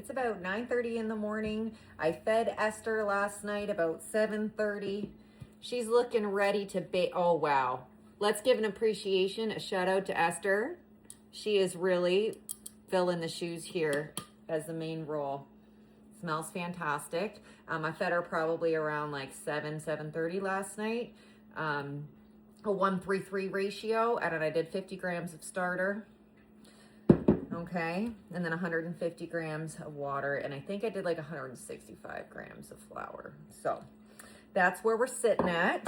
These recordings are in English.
It's about 9:30 in the morning. I fed Esther last night about 7:30. She's looking ready to bake. Oh, wow. Let's give an appreciation, a shout out to Esther. She is really filling the shoes here as the main role. Smells fantastic. I fed her probably around like 7:30 last night. A 1:3:3 ratio, and I did 50 grams of starter. Okay, and then 150 grams of water, and I think I did like 165 grams of flour. So that's where we're sitting at.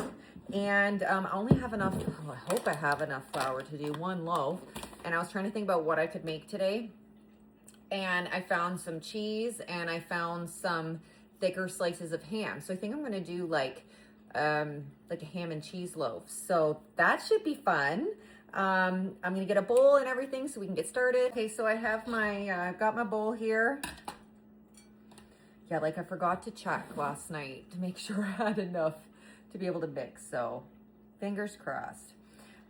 And I only have enough, I hope I have enough flour to do one loaf. And I was trying to think about what I could make today. And I found some cheese and I found some thicker slices of ham. So I think I'm gonna do like a ham and cheese loaf. So that should be fun. I'm gonna get a bowl and everything so we can get started. Okay, so I have my, got my bowl here. Yeah, like I forgot to check last night to make sure I had enough to be able to mix. So fingers crossed.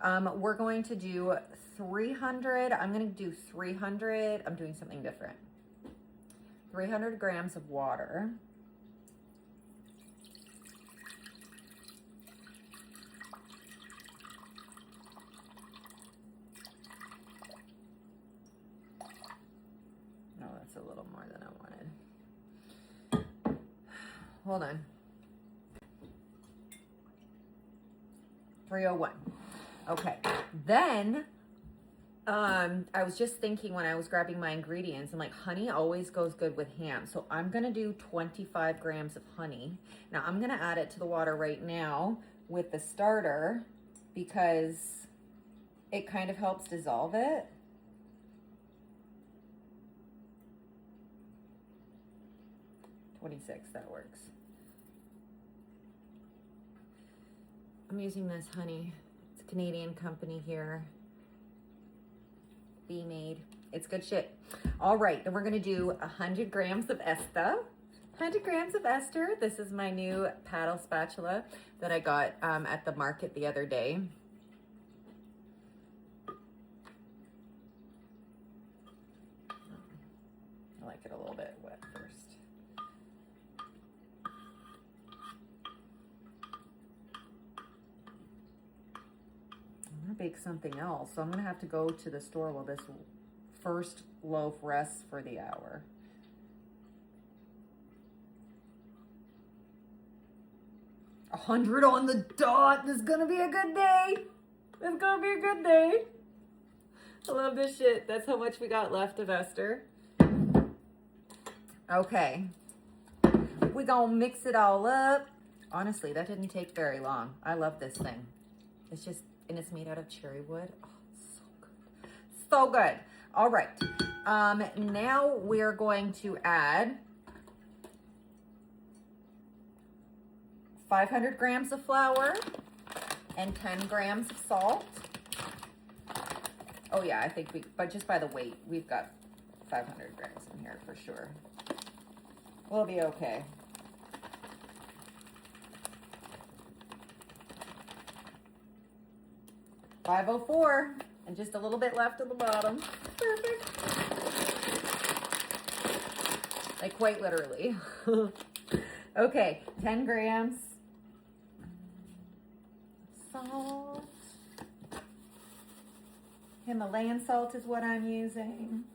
We're going to do 300, I'm gonna do 300, I'm doing something different. 300 grams of water. No, that's a little more than I wanted. Hold on. 301. Okay, then I was just thinking when I was grabbing my ingredients, and like honey always goes good with ham. So I'm gonna do 25 grams of honey. Now I'm gonna add it to the water right now with the starter because it kind of helps dissolve it. $26, that works. I'm using this honey. It's a Canadian company here. Bee made. It's good shit. All right, then we're gonna do 100 grams of Esta. 100 grams of Esther. This is my new paddle spatula that I got at the market the other day. I like it a little bit wet first. I'm gonna bake something else, so I'm gonna have to go to the store while this first loaf rests for the hour. A 100 on the dot. This is gonna be a good day. It's gonna be a good day. I love this shit. That's how much we got left of Esther. Okay, we gonna mix it all up. Honestly, that didn't take very long. I love this thing. It's just, and it's made out of cherry wood. Oh, so good. So good. All right. Now we're going to add 500 grams of flour and 10 grams of salt. Oh yeah, I think but just by the weight, we've got 500 grams in here for sure. We'll be okay. $504, and just a little bit left at the bottom. Perfect. Like quite literally. Okay, 10 grams. Salt. Himalayan salt is what I'm using.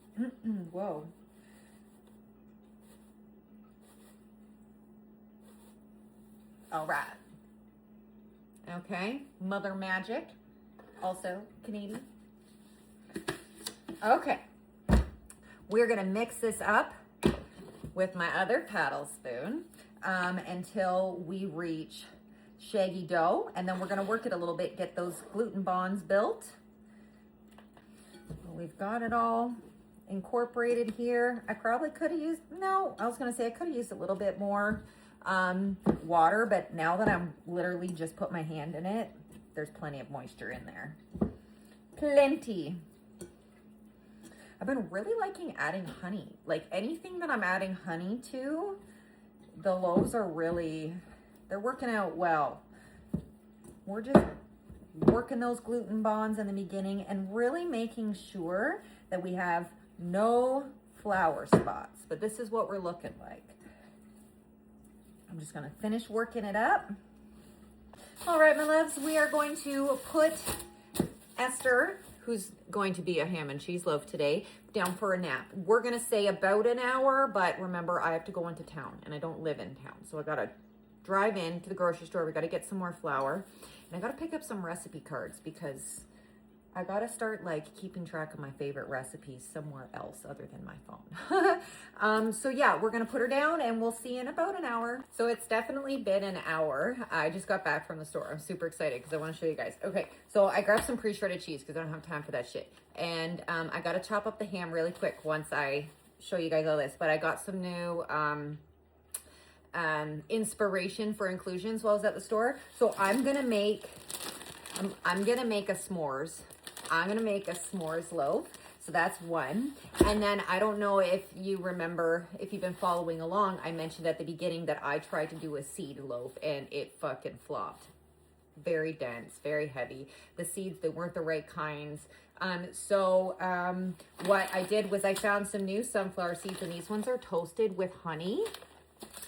Whoa. All right. Okay, Mother Magic. Also Canadian. Okay, we're gonna mix this up with my other paddle spoon until we reach shaggy dough, and then we're gonna work it a little bit, get those gluten bonds built. We've got it all incorporated here. I probably could have used, no, I was gonna say I could have used a little bit more water, but now that I'm literally just put my hand in it, there's plenty of moisture in there. Plenty. I've been really liking adding honey. Like anything that I'm adding honey to, the loaves are really, they're working out well. We're just working those gluten bonds in the beginning and really making sure that we have no flour spots, but this is what we're looking like. I'm just gonna finish working it up. All right, my loves, we are going to put Esther, who's going to be a ham and cheese loaf today, down for a nap. We're gonna say about an hour, but remember, I have to go into town and I don't live in town. So I gotta drive in to the grocery store. We gotta get some more flour and I gotta pick up some recipe cards because I gotta start like keeping track of my favorite recipes somewhere else other than my phone. So yeah, we're gonna put her down and we'll see you in about an hour. So it's definitely been an hour. I just got back from the store. I'm super excited because I wanna show you guys. Okay, so I grabbed some pre-shredded cheese because I don't have time for that shit. And I gotta chop up the ham really quick once I show you guys all this. But I got some new inspiration for inclusions while I was at the store. So I'm gonna make a s'mores. I'm gonna make a s'mores loaf. So that's one. And then I don't know if you remember, if you've been following along, I mentioned at the beginning that I tried to do a seed loaf and it fucking flopped. Very dense, very heavy. The seeds, they weren't the right kinds. What I did was I found some new sunflower seeds and these ones are toasted with honey.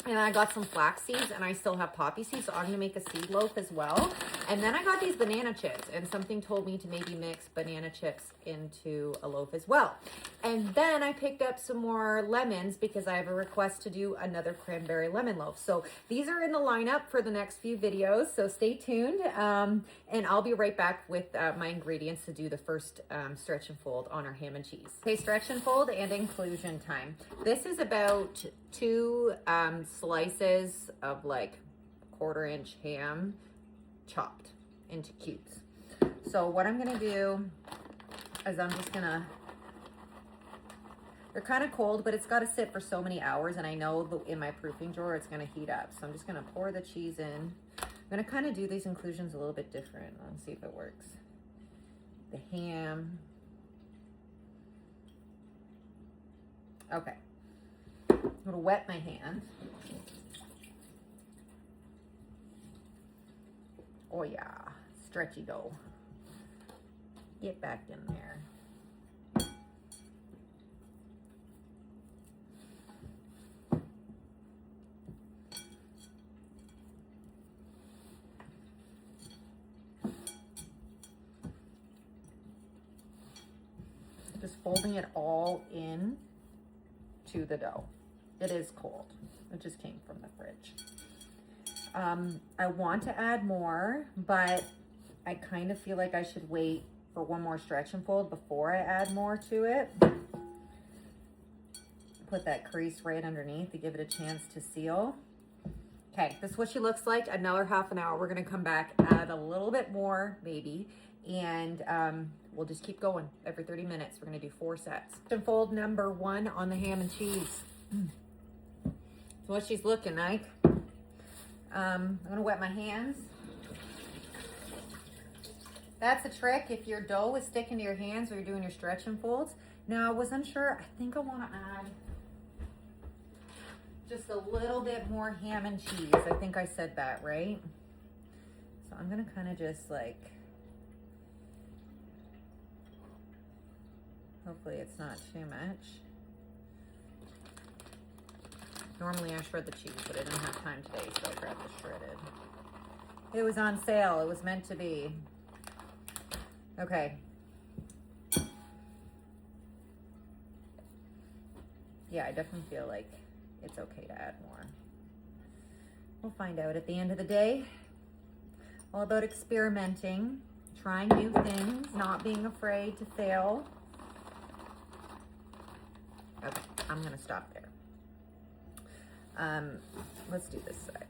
And I got some flax seeds and I still have poppy seeds. So I'm gonna make a seed loaf as well. And then I got these banana chips and something told me to maybe mix banana chips into a loaf as well. And then I picked up some more lemons because I have a request to do another cranberry lemon loaf. So these are in the lineup for the next few videos. So stay tuned. And I'll be right back with my ingredients to do the first stretch and fold on our ham and cheese. Okay, stretch and fold and inclusion time. This is about 2 slices of like 1/4 inch ham chopped into cubes. So what I'm gonna do is I'm just gonna, they're kind of cold, but it's got to sit for so many hours and I know in my proofing drawer it's gonna heat up. So I'm just gonna pour the cheese in. I'm gonna kind of do these inclusions a little bit different. Let's see if it works. The ham. Okay. I'm gonna wet my hand. Oh yeah, stretchy dough. Get back in there. Just folding it all in to the dough. It is cold. It just came from the fridge. I want to add more, but I kind of feel like I should wait for one more stretch and fold before I add more to it. Put that crease right underneath to give it a chance to seal. Okay, this is what she looks like. Another half an hour. We're gonna come back, add a little bit more, maybe, and we'll just keep going. Every 30 minutes, we're gonna do 4 sets. And fold number 1 on the ham and cheese. So what she's looking like. I'm gonna wet my hands. That's a trick if your dough is sticking to your hands or you're doing your stretch and folds. Now I was unsure, I think I wanna add just a little bit more ham and cheese. I think I said that, right? So I'm gonna kind of just like, hopefully it's not too much. Normally I shred the cheese, but I didn't have time today, so I grabbed the shredded. It was on sale, it was meant to be. Okay. Yeah, I definitely feel like it's okay to add more. We'll find out at the end of the day. All about experimenting, trying new things, not being afraid to fail. Okay, I'm gonna stop there. Let's do this side.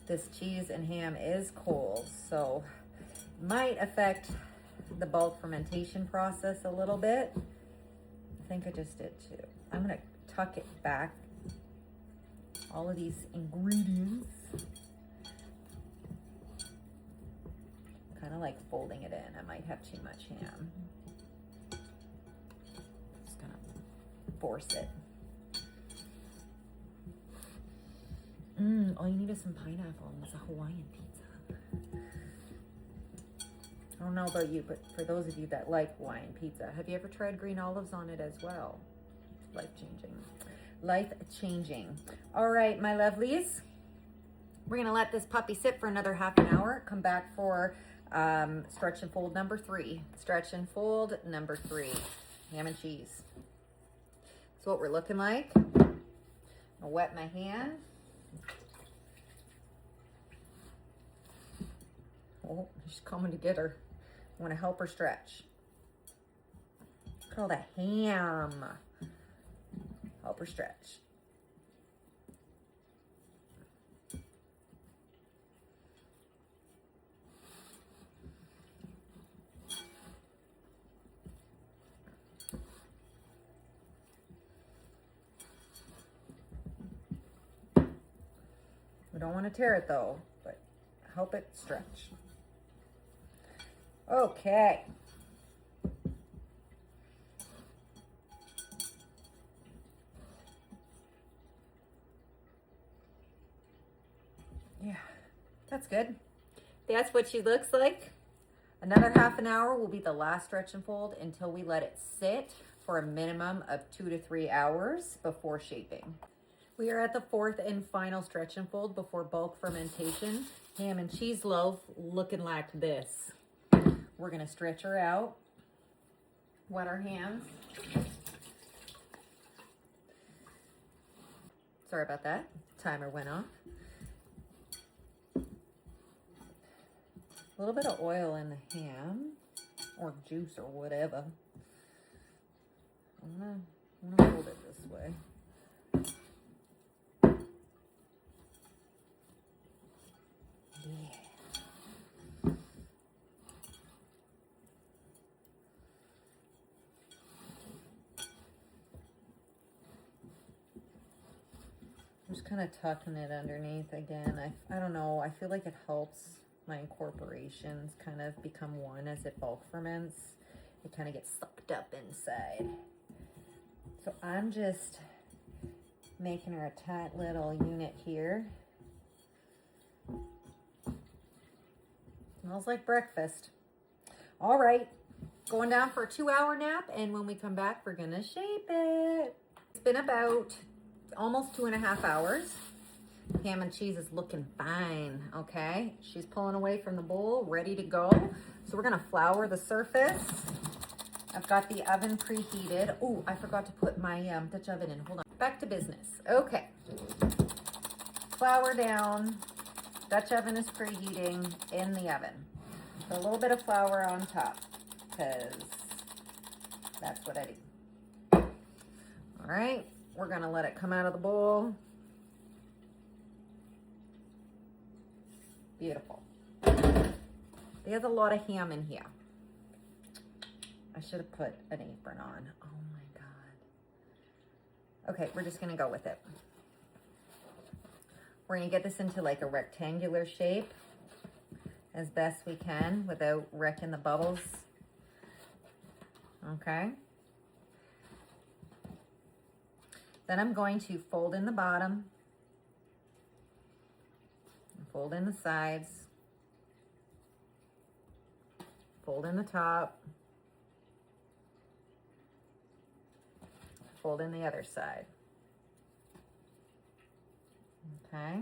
This cheese and ham is cold, so might affect the bulk fermentation process a little bit. I think I just did too. I'm gonna tuck it back, all of these ingredients. Kind of like folding it in. I might have too much ham. Just gonna force it. All you need is some pineapple and it's a Hawaiian pizza. I don't know about you, but for those of you that like Hawaiian pizza, have you ever tried green olives on it as well? It's life-changing. Life-changing. All right, my lovelies. We're gonna let this puppy sit for another half an hour. Come back for stretch and fold number 3. Stretch and fold number 3. Ham and cheese. That's what we're looking like. I'll wet my hand. Oh, she's coming to get her. I want to help her stretch. Look at all the ham. Help her stretch. We don't want to tear it though, but help it stretch. Okay. Yeah, that's good. That's what she looks like. Another half an hour will be the last stretch and fold until we let it sit for a minimum of 2 to 3 hours before shaping. We are at the 4th and final stretch and fold before bulk fermentation. Ham and cheese loaf looking like this. We're gonna stretch her out, wet our hands. Sorry about that, timer went off. A little bit of oil in the ham, or juice or whatever. I'm gonna hold it this way. Just kind of tucking it underneath again. I don't know, I feel like it helps my incorporations kind of become one as it bulk ferments. It kind of gets sucked up inside. So I'm just making her a tight little unit here. Smells like breakfast. All right, going down for a 2-hour nap, and when we come back, we're gonna shape it. It's been about almost 2.5 hours. Ham and cheese is looking fine, okay? She's pulling away from the bowl, ready to go. So we're gonna flour the surface. I've got the oven preheated. Oh, I forgot to put my Dutch oven in. Hold on, back to business. Okay, flour down. Dutch oven is preheating in the oven. So a little bit of flour on top, because that's what I do. All right. We're gonna let it come out of the bowl. Beautiful. There's a lot of ham in here. I should have put an apron on. Oh my God. Okay, we're just gonna go with it. We're gonna get this into like a rectangular shape as best we can without wrecking the bubbles. Okay. Then I'm going to fold in the bottom, fold in the sides, fold in the top, fold in the other side. Okay,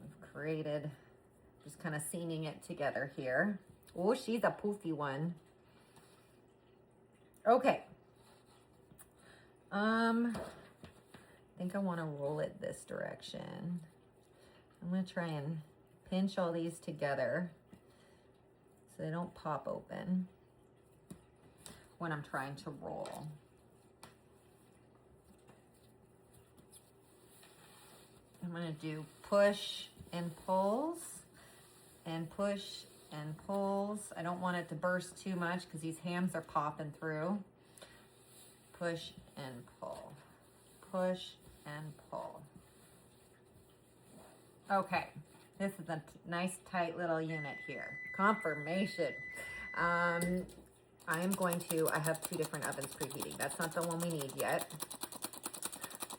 I've created, just kind of seaming it together here. Oh, she's a poofy one. Okay. I think I want to roll it this direction. I'm going to try and pinch all these together so they don't pop open when I'm trying to roll. I'm going to do push and pulls and push and pulls. I don't want it to burst too much because these hams are popping through. Push and pull, push and pull. Okay, this is a nice tight little unit here. Confirmation. I have 2 different ovens preheating. That's not the one we need yet.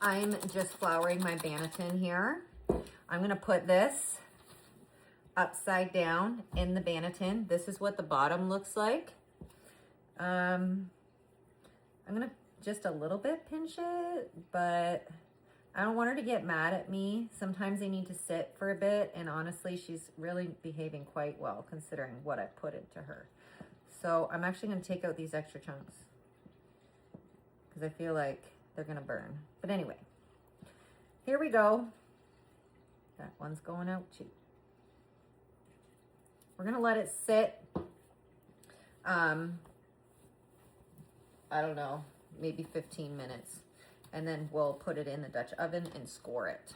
I'm just flouring my banneton here. I'm gonna put this upside down in the Banneton. This is what the bottom looks like. I'm gonna just a little bit pinch it, but I don't want her to get mad at me. Sometimes they need to sit for a bit, and honestly, she's really behaving quite well considering what I put into her. So I'm actually gonna take out these extra chunks because I feel like they're gonna burn. But anyway, here we go. That one's going out too. We're gonna let it sit. I don't know, maybe 15 minutes. And then we'll put it in the Dutch oven and score it.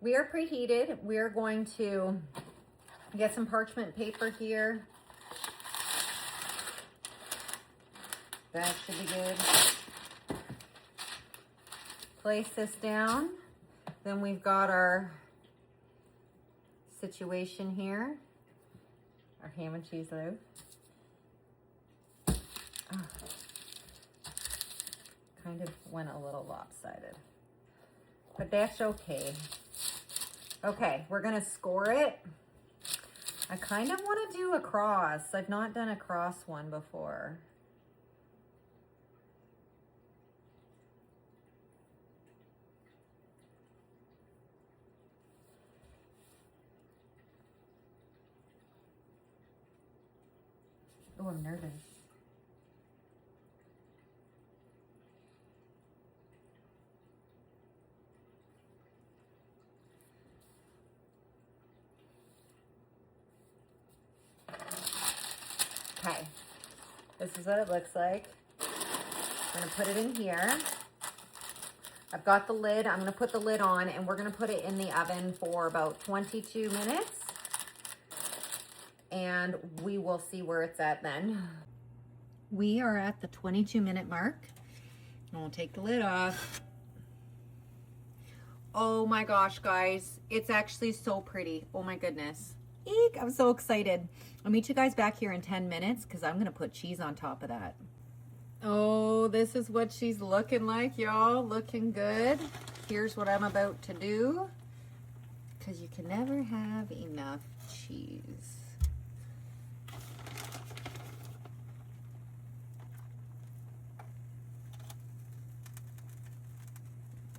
We are preheated. We are going to get some parchment paper here. That should be good. Place this down. Then we've got our situation here. Our ham and cheese loaf. Oh. Kind of went a little lopsided, but that's okay. Okay, we're gonna score it. I kind of want to do a cross. I've not done a cross one before. Oh, I'm nervous. Okay, this is what it looks like. I'm gonna put it in here. I've got the lid. I'm gonna put the lid on and we're gonna put it in the oven for about 22 minutes. And we will see where it's at then. We are at the 22-minute mark. And we'll take the lid off. Oh my gosh, guys. It's actually so pretty. Oh my goodness. Eek, I'm so excited. I'll meet you guys back here in 10 minutes because I'm going to put cheese on top of that. Oh, this is what she's looking like, y'all. Looking good. Here's what I'm about to do. Because you can never have enough cheese.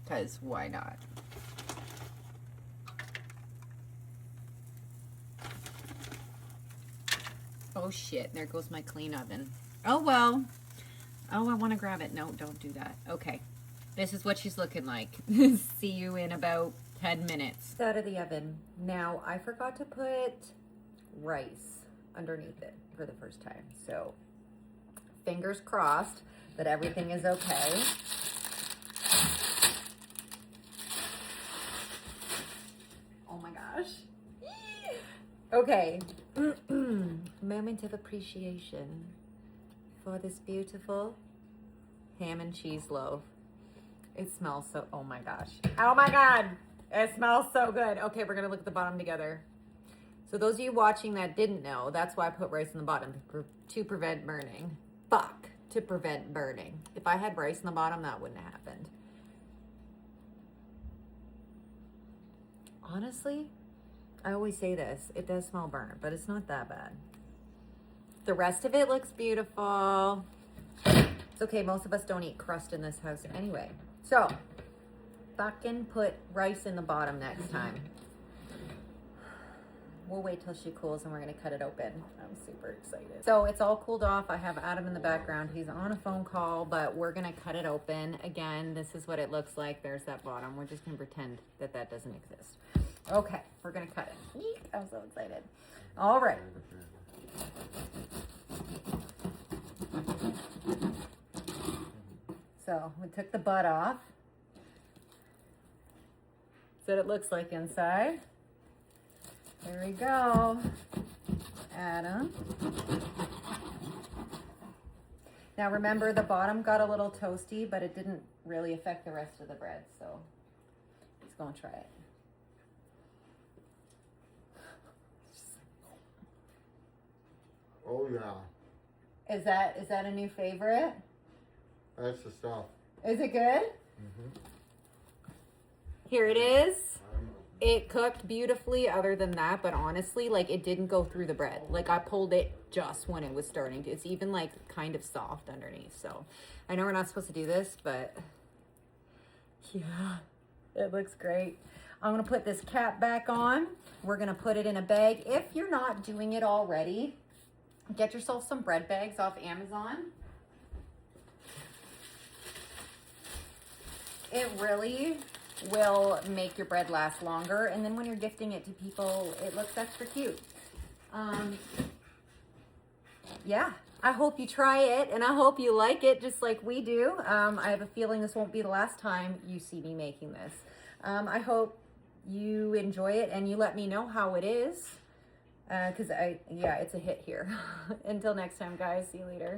Because why not? Oh shit, there goes my clean oven. Oh well. Oh, I want to grab it. No, don't do that. Okay. This is what she's looking like. See you in about 10 minutes. It's out of the oven. Now, I forgot to put rice underneath it for the first time. So, fingers crossed that everything is okay. Oh my gosh. Okay. Moment of appreciation for this beautiful ham and cheese loaf. It smells so, oh my gosh. Oh my God. It smells so good. Okay, we're gonna look at the bottom together. So those of you watching that didn't know, that's why I put rice in the bottom, to prevent burning. Fuck, to prevent burning. If I had rice in the bottom, that wouldn't have happened. Honestly, I always say this, it does smell burnt, but it's not that bad. The rest of it looks beautiful. It's okay, most of us don't eat crust in this house anyway. So, fucking put rice in the bottom next time. We'll wait till she cools and we're gonna cut it open. I'm super excited. So it's all cooled off. I have Adam in the background. He's on a phone call, but we're gonna cut it open. Again, this is what it looks like. There's that bottom. We're just gonna pretend that that doesn't exist. Okay, we're gonna cut it. Eek, I'm so excited. All right. So we took the butt off. That's what it looks like inside. There we go. Adam. Now remember, the bottom got a little toasty, but it didn't really affect the rest of the bread, so let's go and try it. Oh yeah. Is that a new favorite? That's the stuff. Is it good? Mm-hmm. Here it is. It cooked beautifully other than that, but honestly, like, it didn't go through the bread. Like, I pulled it just when it was starting to. It's even, like, kind of soft underneath. So, I know we're not supposed to do this, but yeah, it looks great. I'm going to put this cap back on. We're going to put it in a bag. If you're not doing it already, get yourself some bread bags off Amazon. It really will make your bread last longer, and then when you're gifting it to people, it looks extra cute. Yeah, I hope you try it, and I hope you like it just like we do. I have a feeling this won't be the last time you see me making this. I hope you enjoy it, and you let me know how it is, because yeah, it's a hit here. Until next time, guys, see you later.